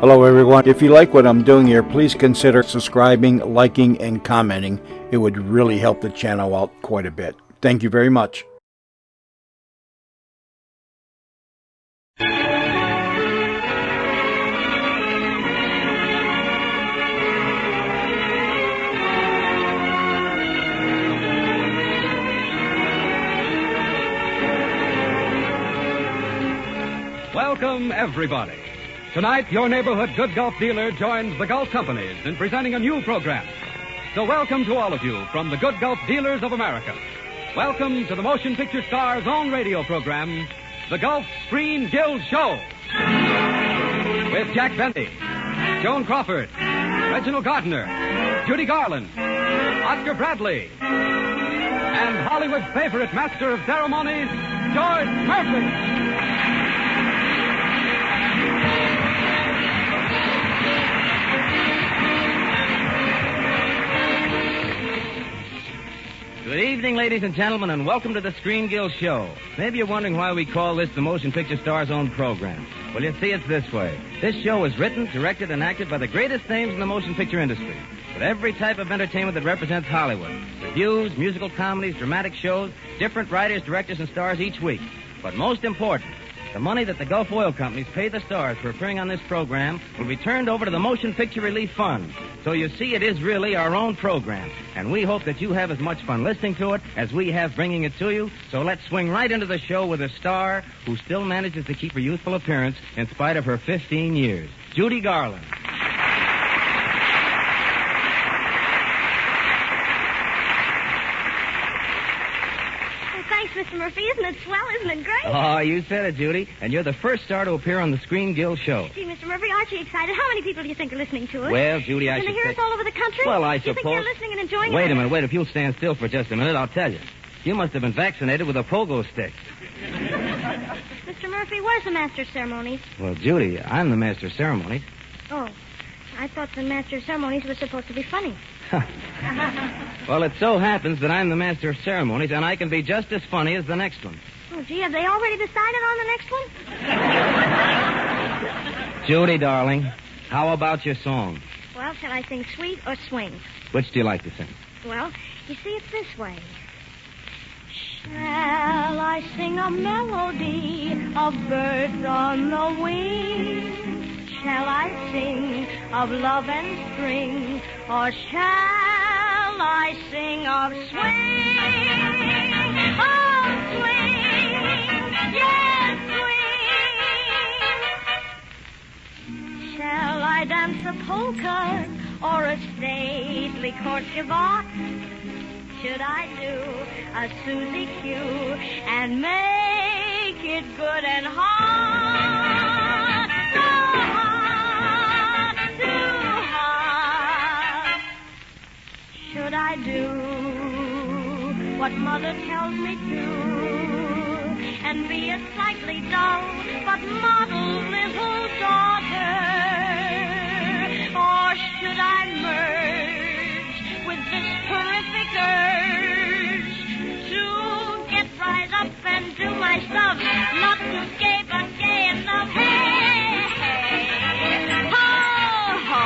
Hello, everyone. If you like what I'm doing here, please consider subscribing, liking, and commenting. It would really help the channel out quite a bit. Thank you very much. Welcome, everybody. Tonight, your neighborhood Good Gulf dealer joins the Gulf companies in presenting a new program. So welcome to all of you from the Good Gulf Dealers of America. Welcome to the Motion Picture Star's own radio program, the Gulf Screen Guild Show. With Jack Benny, Joan Crawford, Reginald Gardner, Judy Garland, Oscar Bradley, and Hollywood's favorite master of ceremonies, George Murphy. Good evening, ladies and gentlemen, and welcome to the Screen Guild Show. Maybe you're wondering why we call this the Motion Picture Star's own program. Well, you see, it's this way. This show is written, directed, and acted by the greatest names in the motion picture industry, with every type of entertainment that represents Hollywood. Reviews, musical comedies, dramatic shows, different writers, directors, and stars each week. But most important, the money that the Gulf Oil companies pay the stars for appearing on this program will be turned over to the Motion Picture Relief Fund. So you see, it is really our own program. And we hope that you have as much fun listening to it as we have bringing it to you. So let's swing right into the show with a star who still manages to keep her youthful appearance in spite of her 15 years. Judy Garland. Thanks, Mr. Murphy. Isn't it swell? Isn't it great? Oh, you said it, Judy. And you're the first star to appear on the Screen Guild Show. Gee, Mr. Murphy, aren't you excited? How many people do you think are listening to us? Well, Judy, I should should hear us all over the country? Well, I do you suppose... think they're listening and enjoying Wait it? a minute, wait. If you'll stand still for just a minute, I'll tell you. You must have been vaccinated with a pogo stick. Mr. Murphy, where's the Master of Ceremonies? Well, Judy, I'm the Master of Ceremonies. Oh, I thought the Master of Ceremonies was supposed to be funny. Well, it so happens that I'm the Master of Ceremonies, and I can be just as funny as the next one. Oh, gee, have they already decided on the next one? Judy, darling, how about your song? Well, shall I sing sweet or swing? Which do you like to sing? Well, you see, it's this way. Shall I sing a melody of birds on the wing? Shall I sing of love and spring? Or shall I sing of swing? Oh, swing! Yes, swing! Shall I dance a polka or a stately courtship walk? Should I do a Susie Q and make it good and hot? Too hot, too hot. Should I do what Mother tells me to and be a slightly dull but model little daughter? Or should I merge with this terrific urge to get right up and do my stuff, not to gay but gay enough? Hey, hey, ho, ho.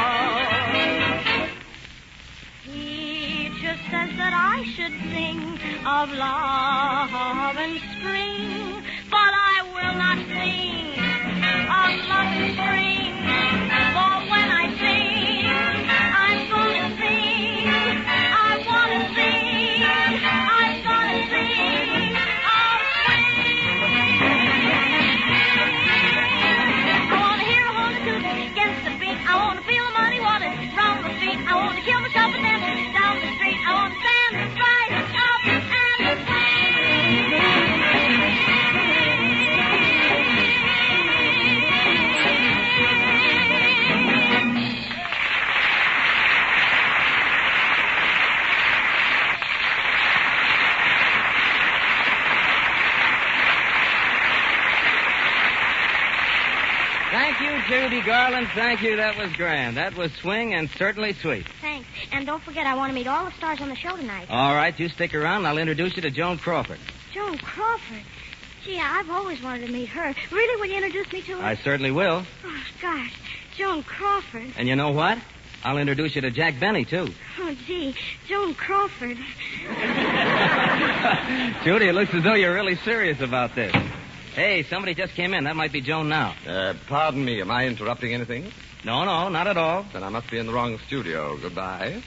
He just says that I should sing of love and spring, but I will not sing of love and spring, for when I sing, I'm gonna sing, I wanna sing, I'm gonna sing of swing. I wanna hear a horn or two against the beat, I wanna feel the money, wanna round the feet, I wanna kill myself and dance down the street, I wanna stand right up and Thank you, Judy Garland. Thank you. That was grand. That was swing and certainly sweet. Thanks. And don't forget, I want to meet all the stars on the show tonight. All right, you stick around and I'll introduce you to Joan Crawford. Joan Crawford? Gee, I've always wanted to meet her. Really, will you introduce me to her? I certainly will. Oh, gosh. Joan Crawford. And you know what? I'll introduce you to Jack Benny, too. Oh, gee, Joan Crawford. Judy, it looks as though you're really serious about this. Hey, somebody just came in. That might be Joan now. Pardon me. Am I interrupting anything? No, not at all. Then I must be in the wrong studio. Goodbye.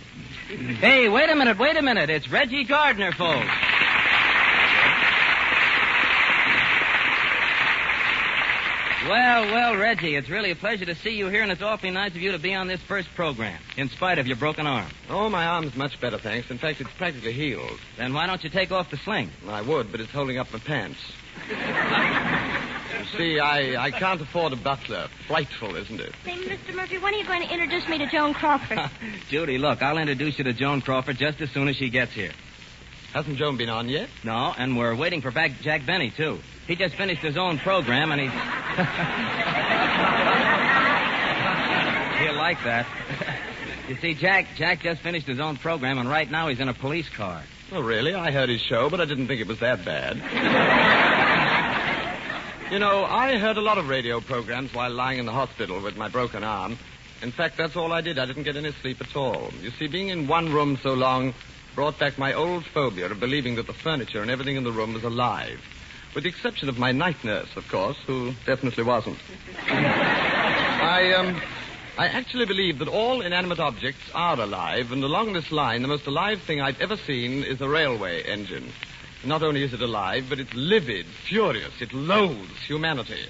Hey, wait a minute. It's Reggie Gardner, folks. Well, Reggie, it's really a pleasure to see you here, and it's awfully nice of you to be on this first program, in spite of your broken arm. Oh, my arm's much better, thanks. In fact, it's practically healed. Then why don't you take off the sling? I would, but it's holding up my pants. You see, I can't afford a butler. Frightful, isn't it? Say, Mr. Murphy, when are you going to introduce me to Joan Crawford? Judy, look, I'll introduce you to Joan Crawford just as soon as she gets here. Hasn't Joan been on yet? No, and we're waiting for Jack Benny, too. He just finished his own program, and he's... He'll like that. You see, Jack just finished his own program, and right now he's in a police car. Oh, really? I heard his show, but I didn't think it was that bad. You know, I heard a lot of radio programs while lying in the hospital with my broken arm. In fact, that's all I did. I didn't get any sleep at all. You see, being in one room so long brought back my old phobia of believing that the furniture and everything in the room was alive. With the exception of my night nurse, of course, who definitely wasn't. I actually believe that all inanimate objects are alive, and along this line, the most alive thing I've ever seen is a railway engine. Not only is it alive, but it's livid, furious. It loathes humanity.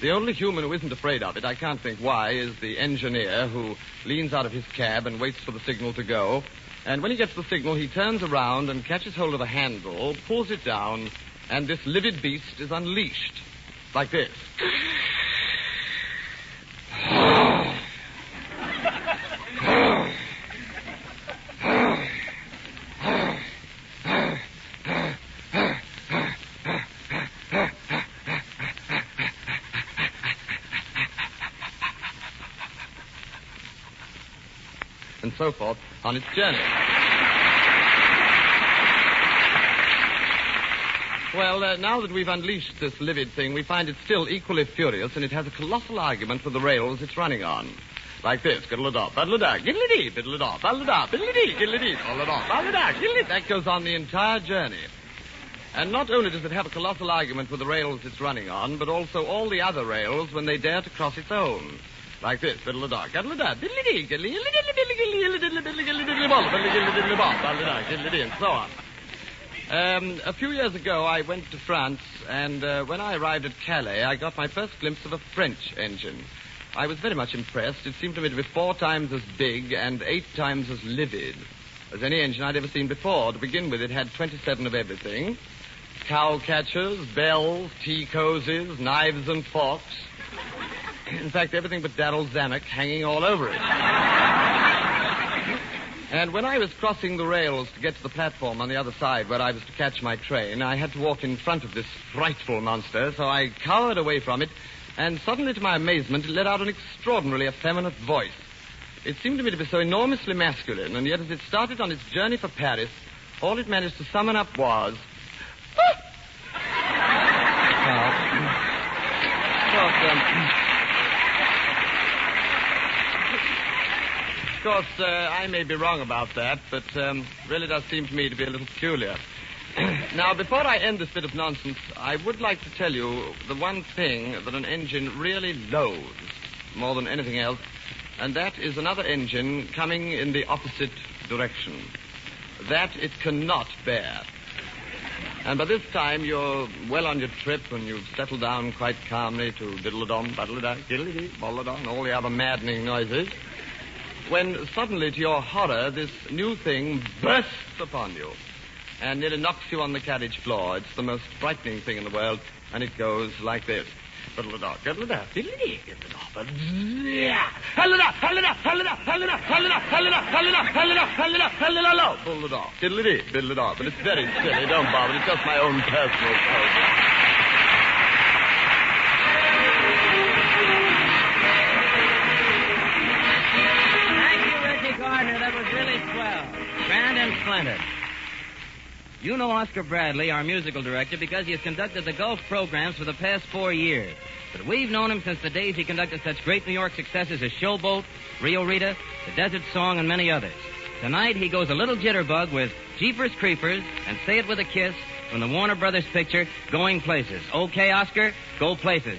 The only human who isn't afraid of it, I can't think why, is the engineer who leans out of his cab and waits for the signal to go. And when he gets the signal, he turns around and catches hold of a handle, pulls it down, and this livid beast is unleashed. Like this. And so forth on its journey. Well, now that we've unleashed this livid thing, we find it still equally furious, and it has a colossal argument for the rails it's running on. Like this. Giddle-a-da, baddle-a-da, giddle-a-dee, biddle-a-da, baddle-a-da, biddle-a-dee, giddle-a-dee, baddle-a-da, baddle-a-da, giddle-a-dee. That goes on the entire journey. And not only does it have a colossal argument for the rails it's running on, but also all the other rails when they dare to cross its own. Like this. Biddle-a-da, gaddle-a-da, diddle-a-dee, giddle-a-dee, and so on. A few years ago, I went to France, and when I arrived at Calais, I got my first glimpse of a French engine. I was very much impressed. It seemed to me to be 4 times as big and 8 times as livid as any engine I'd ever seen before. To begin with, it had 27 of everything. Cow catchers, bells, tea cosies, knives and forks. In fact, everything but Darrell Zanuck hanging all over it. And when I was crossing the rails to get to the platform on the other side where I was to catch my train, I had to walk in front of this frightful monster, so I cowered away from it, and suddenly, to my amazement, it let out an extraordinarily effeminate voice. It seemed to me to be so enormously masculine, and yet as it started on its journey for Paris, all it managed to summon up was... Of course, I may be wrong about that, but really does seem to me to be a little peculiar. Now, before I end this bit of nonsense, I would like to tell you the one thing that an engine really loathes more than anything else, and that is another engine coming in the opposite direction. That it cannot bear. And by this time, you're well on your trip, and you've settled down quite calmly to diddle-a-dom, baddle-a-da, giddle-a-dee, boddle-a-da, and all the other maddening noises, when suddenly, to your horror, this new thing bursts upon you and nearly knocks you on the carriage floor. It's the most frightening thing in the world, and it goes like this. Diddle-a-da, diddle-a-da, diddle-a-dee, diddle-a-da, hallada, hallada, hallada, hallada, hallada, hallada, hallada, hallada, hallada, hallada, diddle-a-da, diddle-a-dee, diddle-a-da. But it's very silly, don't bother. It's just my own personal program. Gardner, that was really swell. Grand and splendid. You know Oscar Bradley, our musical director, because he has conducted the Gulf programs for the past 4 years. But we've known him since the days he conducted such great New York successes as Showboat, Rio Rita, The Desert Song, and many others. Tonight, he goes a little jitterbug with Jeepers Creepers and Say It With a Kiss from the Warner Brothers picture, Going Places. Okay, Oscar, go places.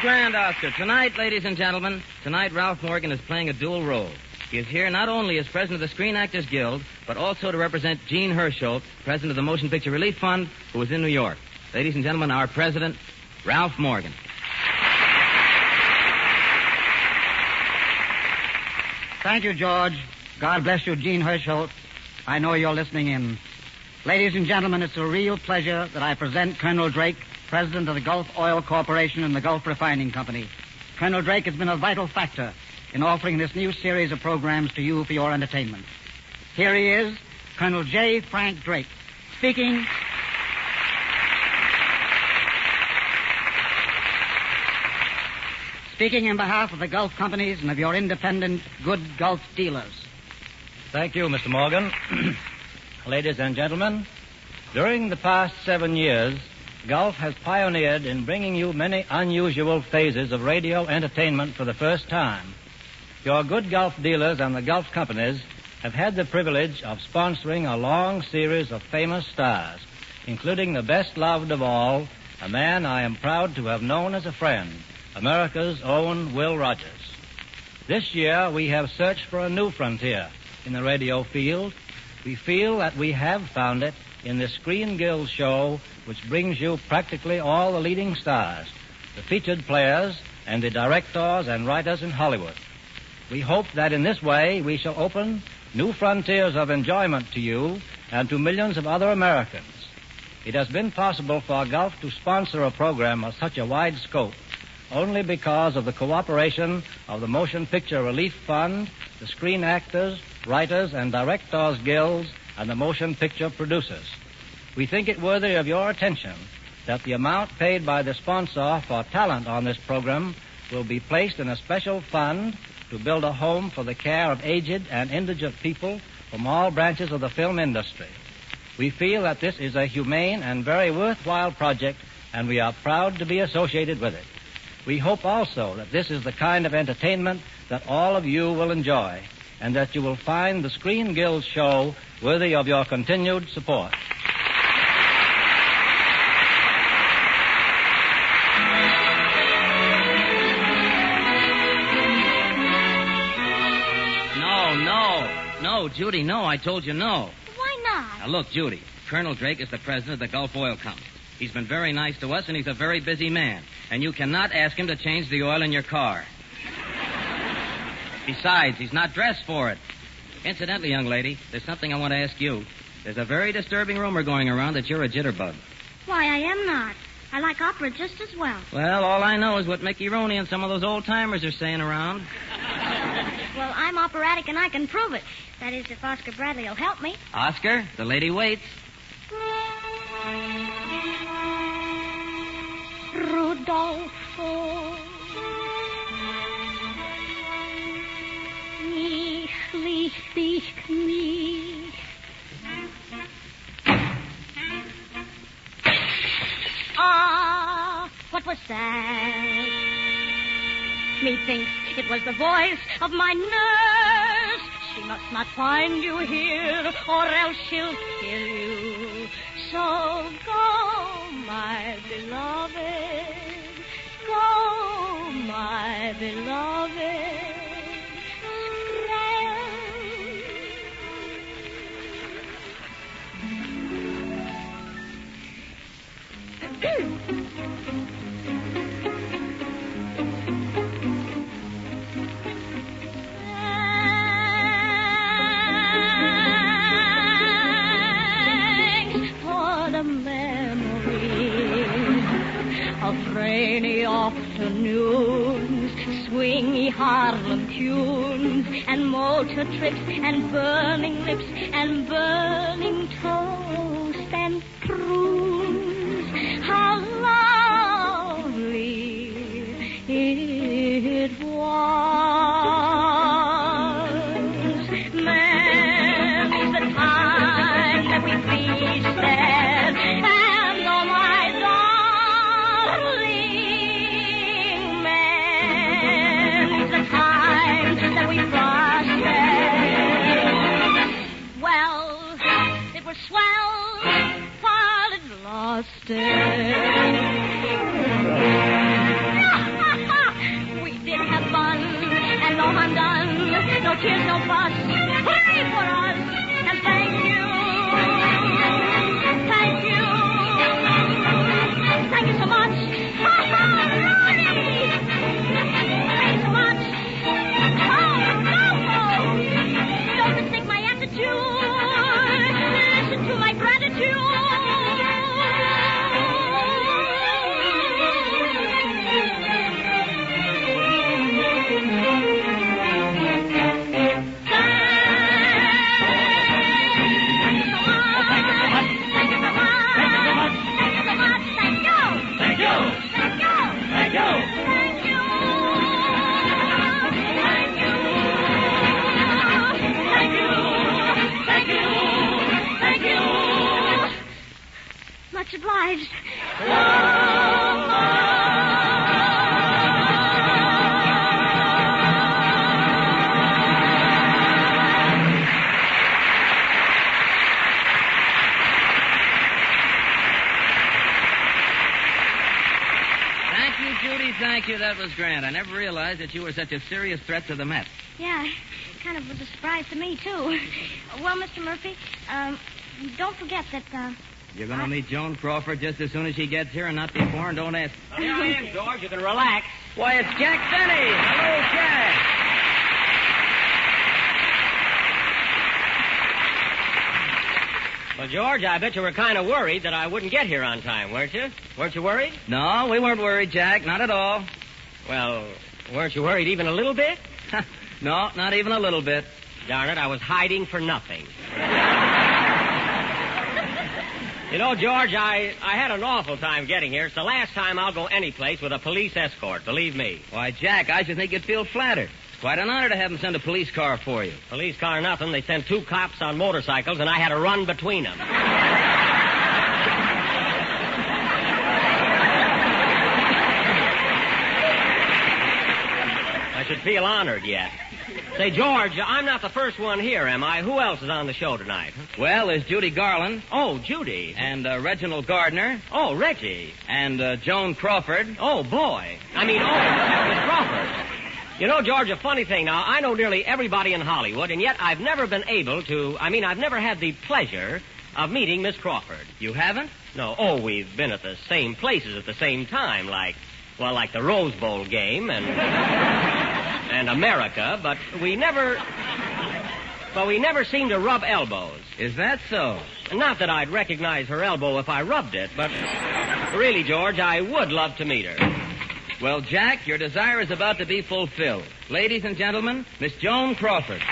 Grand Oscar. Tonight, ladies and gentlemen, Ralph Morgan is playing a dual role. He is here not only as president of the Screen Actors Guild, but also to represent Gene Hersholt, president of the Motion Picture Relief Fund, who is in New York. Ladies and gentlemen, our president, Ralph Morgan. Thank you, George. God bless you, Gene Hersholt. I know you're listening in. Ladies and gentlemen, it's a real pleasure that I present Colonel Drake, president of the Gulf Oil Corporation and the Gulf Refining Company. Colonel Drake has been a vital factor in offering this new series of programs to you for your entertainment. Here he is, Colonel J. Frank Drake, speaking in behalf of the Gulf companies and of your independent, good Gulf dealers. Thank you, Mr. Morgan. Ladies and gentlemen, during the past 7 years, Gulf has pioneered in bringing you many unusual phases of radio entertainment for the first time. Your good Gulf dealers and the Gulf companies have had the privilege of sponsoring a long series of famous stars, including the best loved of all, a man I am proud to have known as a friend, America's own Will Rogers. This year, we have searched for a new frontier in the radio field. We feel that we have found it in the Screen Guild show, which brings you practically all the leading stars, the featured players, and the directors and writers in Hollywood. We hope that in this way we shall open new frontiers of enjoyment to you and to millions of other Americans. It has been possible for Gulf to sponsor a program of such a wide scope only because of the cooperation of the Motion Picture Relief Fund, the Screen Actors, Writers, and Directors Guilds, and the motion picture producers. We think it worthy of your attention that the amount paid by the sponsor for talent on this program will be placed in a special fund to build a home for the care of aged and indigent people from all branches of the film industry. We feel that this is a humane and very worthwhile project, and we are proud to be associated with it. We hope also that this is the kind of entertainment that all of you will enjoy, and that you will find the Screen Guild show worthy of your continued support. No, Judy, no. I told you no. Why not? Now, look, Judy, Colonel Drake is the president of the Gulf Oil Company. He's been very nice to us, and he's a very busy man. And you cannot ask him to change the oil in your car. Besides, he's not dressed for it. Incidentally, young lady, there's something I want to ask you. There's a very disturbing rumor going around that you're a jitterbug. Why, I am not. I like opera just as well. Well, all I know is what Mickey Roney and some of those old-timers are saying around. Well, I'm operatic and I can prove it. That is, if Oscar Bradley will help me. Oscar, the lady waits. Rudolfo. Dich mich. Ah, what was that? Methinks it was the voice of my nurse. She must not find you here, or else she'll kill you. So go, my beloved. Go, my beloved. Rainy afternoons, swingy Harlem tunes, and motor trips, and burning lips, and burning toast, and prunes. How lovely it was. Many's the time that we feasted, and oh my that we well, it was swell while it lasted. We did have fun, and no harm done, no tears, no fuss. Hooray for us, and thank you. Thank you. Thank you so much. Ronnie! Thank you so much. Don't mistake my attitude. Listen to my gratitude. Much obliged. Thank you, Judy. Thank you. That was grand. I never realized that you were such a serious threat to the Mets. Yeah, it kind of was a surprise to me, too. Well, Mr. Murphy, don't forget that, You're going to meet Joan Crawford just as soon as she gets here and not before, and don't ask. Here I am, George. You can relax. Why, it's Jack Benny. Hello, Jack. Well, George, I bet you were kind of worried that I wouldn't get here on time, weren't you? Weren't you worried? No, we weren't worried, Jack. Not at all. Well, weren't you worried even a little bit? No, not even a little bit. Darn it, I was hiding for nothing. You know, George, I had an awful time getting here. It's the last time I'll go any place with a police escort, believe me. Why, Jack, I should think you'd feel flattered. It's quite an honor to have them send a police car for you. Police car nothing. They sent 2 cops on motorcycles, and I had to run between them. I should feel honored yet. Say, George, I'm not the first one here, am I? Who else is on the show tonight? Well, there's Judy Garland. Oh, Judy. And Reginald Gardner. Oh, Reggie. And Joan Crawford. Oh, boy. Miss Crawford. You know, George, a funny thing. Now, I know nearly everybody in Hollywood, and yet I've never been able to... I've never had the pleasure of meeting Miss Crawford. You haven't? No. Oh, we've been at the same places at the same time, like the Rose Bowl game and America, but we never seemed to rub elbows. Is that so? Not that I'd recognize her elbow if I rubbed it, but really, George, I would love to meet her. Well, Jack, your desire is about to be fulfilled. Ladies and gentlemen, Miss Joan Crawford.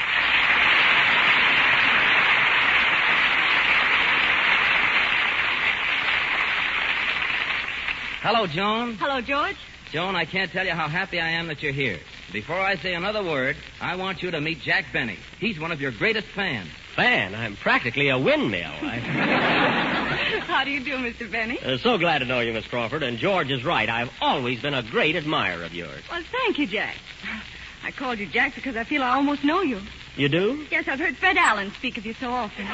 Hello, Joan. Hello, George. Joan, I can't tell you how happy I am that you're here. Before I say another word, I want you to meet Jack Benny. He's one of your greatest fans. Fan? I'm practically a windmill. How do you do, Mr. Benny? So glad to know you, Miss Crawford. And George is right. I've always been a great admirer of yours. Well, thank you, Jack. I called you Jack because I feel I almost know you. You do? Yes, I've heard Fred Allen speak of you so often.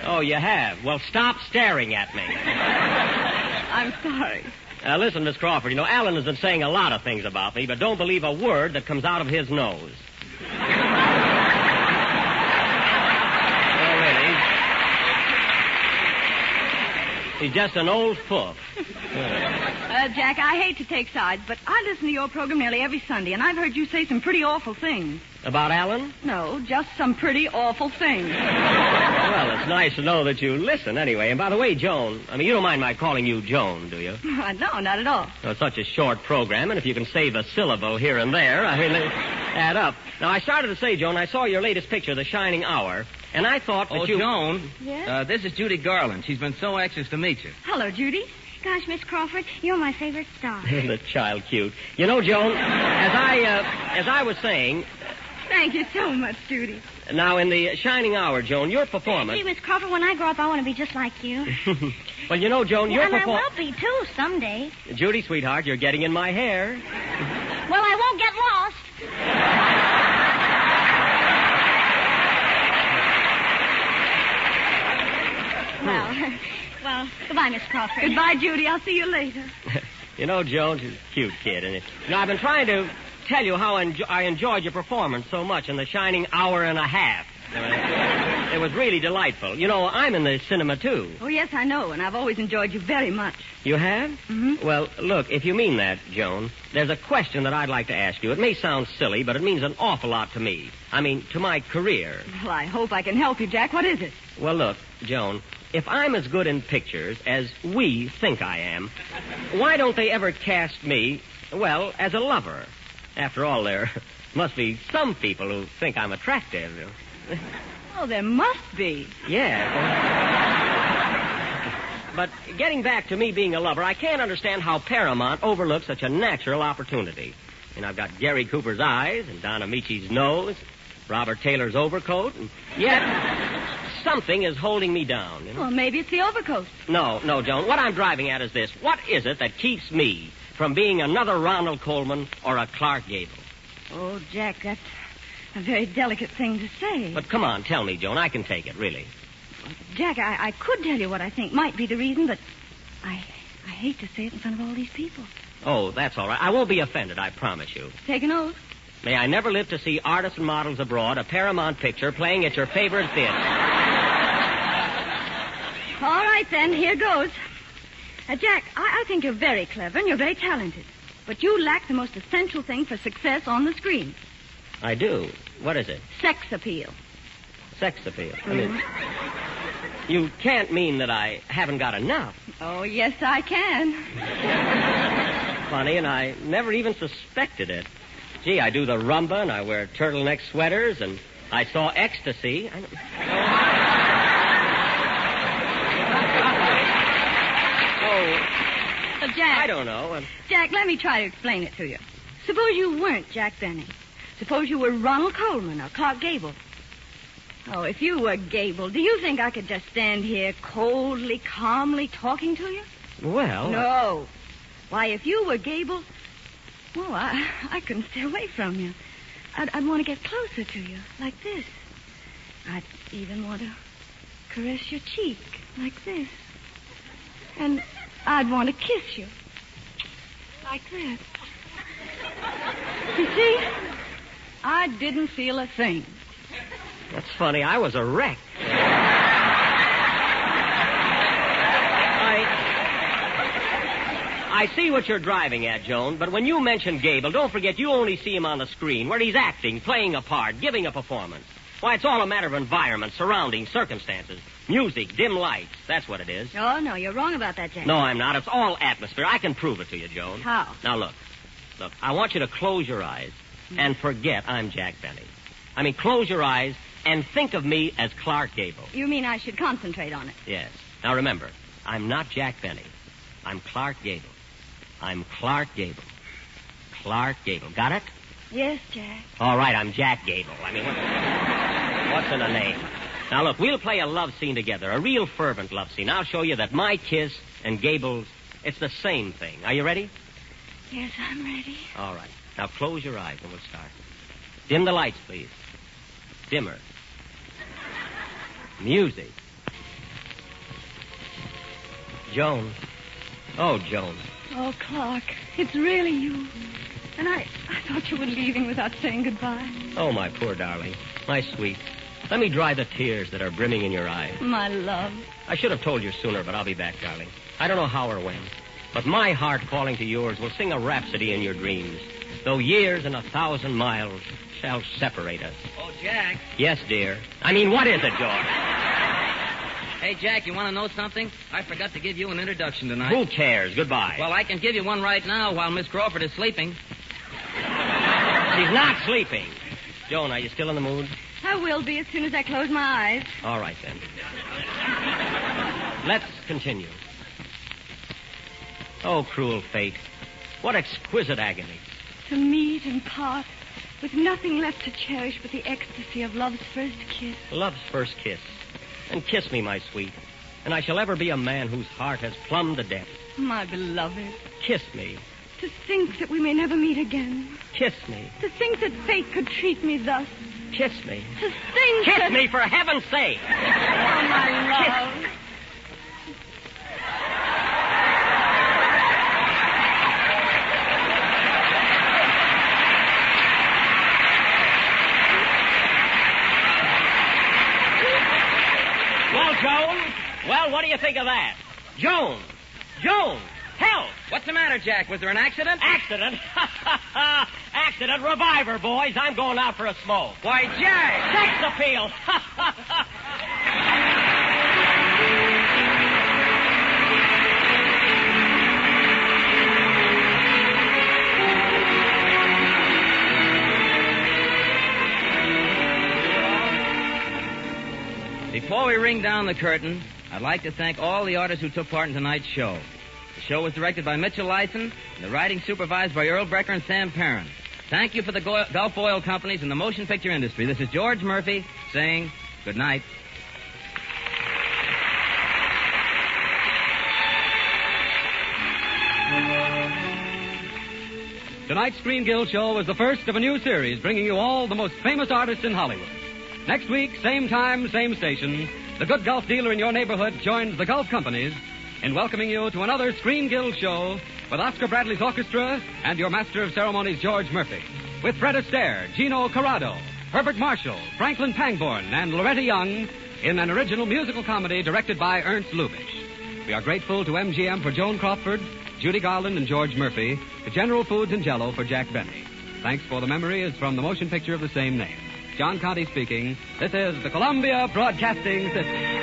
Oh, you have? Well, stop staring at me. I'm sorry. Listen, Miss Crawford, you know, Allen has been saying a lot of things about me, but don't believe a word that comes out of his nose. Oh, really? He's just an old foof. Jack, I hate to take sides, but I listen to your program nearly every Sunday, and I've heard you say some pretty awful things. About Allen? No, just some pretty awful things. Well, it's nice to know that you listen anyway. And by the way, Joan, you don't mind my calling you Joan, do you? No, not at all. It's such a short program, and if you can save a syllable here and there, they add up. Now, I started to say, Joan, I saw your latest picture, The Shining Hour, and I thought that you... Joan. Yes? This is Judy Garland. She's been so anxious to meet you. Hello, Judy. Gosh, Miss Crawford, you're my favorite star. The child cute. You know, Joan, as I was saying... Thank you so much, Judy. Now, in The Shining Hour, Joan, your performance... Gee, Miss Crawford, when I grow up, I want to be just like you. Well, you know, Joan, your And I performance... will be, too, someday. Judy, sweetheart, you're getting in my hair. Well, I won't get lost. Well, goodbye, Miss Crawford. Goodbye, Judy. I'll see you later. You know, Joan, she's a cute kid. And I've been trying to tell you how I enjoyed your performance so much in The Shining Hour and a Half. It was really delightful. You know, I'm in the cinema, too. Oh, yes, I know, and I've always enjoyed you very much. You have? Mm-hmm. Well, look, if you mean that, Joan, there's a question that I'd like to ask you. It may sound silly, but it means an awful lot to me. I mean, to my career. Well, I hope I can help you, Jack. What is it? Well, look, Joan, if I'm as good in pictures as we think I am, why don't they ever cast me, well, as a lover? After all, there must be some people who think I'm attractive. Oh, there must be. Yeah. But getting back to me being a lover, I can't understand how Paramount overlooks such a natural opportunity. I've got Gary Cooper's eyes and Don Amici's nose, Robert Taylor's overcoat, and yet something is holding me down. Well, maybe it's the overcoat. No, Joan. What I'm driving at is this. What is it that keeps me from being another Ronald Coleman or a Clark Gable? Oh, Jack, that's a very delicate thing to say. But come on, tell me, Joan. I can take it, really. Jack, I could tell you what I think might be the reason, but I hate to say it in front of all these people. Oh, that's all right. I won't be offended, I promise you. Take an oath. May I never live to see Artists and Models Abroad, a Paramount picture, playing at your favorite theater. All right, then. Here goes. Jack, I think you're very clever and you're very talented. But you lack the most essential thing for success on the screen. I do. What is it? Sex appeal. Sex appeal. I mean, you can't mean that I haven't got enough. Oh, yes, I can. Funny, and I never even suspected it. Gee, I do the rumba, and I wear turtleneck sweaters, and I saw ecstasy. Jack. I don't know. Jack, let me try to explain it to you. Suppose you weren't Jack Benny. Suppose you were Ronald Coleman or Clark Gable. Oh, if you were Gable, do you think I could just stand here coldly, calmly talking to you? Well... No. Why, if you were Gable, well, I couldn't stay away from you. I'd want to get closer to you, like this. I'd even want to caress your cheek, like this. And I'd want to kiss you, like this. You see? I didn't feel a thing. That's funny. I was a wreck. I see what you're driving at, Joan, but when you mention Gable, don't forget you only see him on the screen where he's acting, playing a part, giving a performance. Why, it's all a matter of environment, surroundings, circumstances. Music, dim lights. That's what it is. Oh, no, you're wrong about that, Jack. No, I'm not. It's all atmosphere. I can prove it to you, Joan. How? Now, look. Look, I want you to close your eyes and forget I'm Jack Benny. I mean, close your eyes and think of me as Clark Gable. You mean I should concentrate on it? Yes. Now, remember, I'm not Jack Benny. I'm Clark Gable. I'm Clark Gable. Clark Gable. Got it? Yes, Jack. All right, I'm Jack Gable. I mean, what's in a name? Now, look, we'll play a love scene together, a real fervent love scene. I'll show you that my kiss and Gable's, it's the same thing. Are you ready? Yes, I'm ready. All right. Now, close your eyes and we'll start. Dim the lights, please. Dimmer. Music. Joan. Oh, Joan. Oh, Clark, it's really you. And I thought you were leaving without saying goodbye. Oh, my poor darling. My sweet. Let me dry the tears that are brimming in your eyes. My love. I should have told you sooner, but I'll be back, darling. I don't know how or when. But my heart calling to yours will sing a rhapsody in your dreams, though years and 1,000 miles shall separate us. Oh, Jack. Yes, dear. I mean, what is it, George? Hey, Jack, you want to know something? I forgot to give you an introduction tonight. Who cares? Goodbye. Well, I can give you one right now while Miss Crawford is sleeping. She's not sleeping. Joan, are you still in the mood? I will be as soon as I close my eyes. All right, then. Let's continue. Oh, cruel fate. What exquisite agony. To meet and part with nothing left to cherish but the ecstasy of love's first kiss. Love's first kiss. And kiss me, my sweet. And I shall ever be a man whose heart has plumbed the depths. My beloved. Kiss me. To think that we may never meet again. Kiss me. To think that fate could treat me thus. Kiss me. To think Kiss that... me, for heaven's sake. Oh, my love. Well, Joan? Well, what do you think of that? Joan! Joan! Help! What's the matter, Jack? Was there an accident? Accident? Accident. Reviver, boys. I'm going out for a smoke. Why, Jack! Sex appeal. Before we ring down the curtain, I'd like to thank all the artists who took part in tonight's show. The show was directed by Mitchell Lyson, and the writing supervised by Earl Brecker and Sam Perrin. Thank you for the Gulf Oil Companies and the motion picture industry. This is George Murphy saying good night. Tonight's Screen Guild show was the first of a new series bringing you all the most famous artists in Hollywood. Next week, same time, same station, the good Gulf dealer in your neighborhood joins the Gulf Companies in welcoming you to another Screen Guild show with Oscar Bradley's orchestra and your master of ceremonies, George Murphy, with Fred Astaire, Gino Corrado, Herbert Marshall, Franklin Pangborn, and Loretta Young in an original musical comedy directed by Ernst Lubitsch. We are grateful to MGM for Joan Crawford, Judy Garland, and George Murphy, to General Foods and Jell-O for Jack Benny. Thanks for the memory is from the motion picture of the same name. John Conte speaking. This is the Columbia Broadcasting System.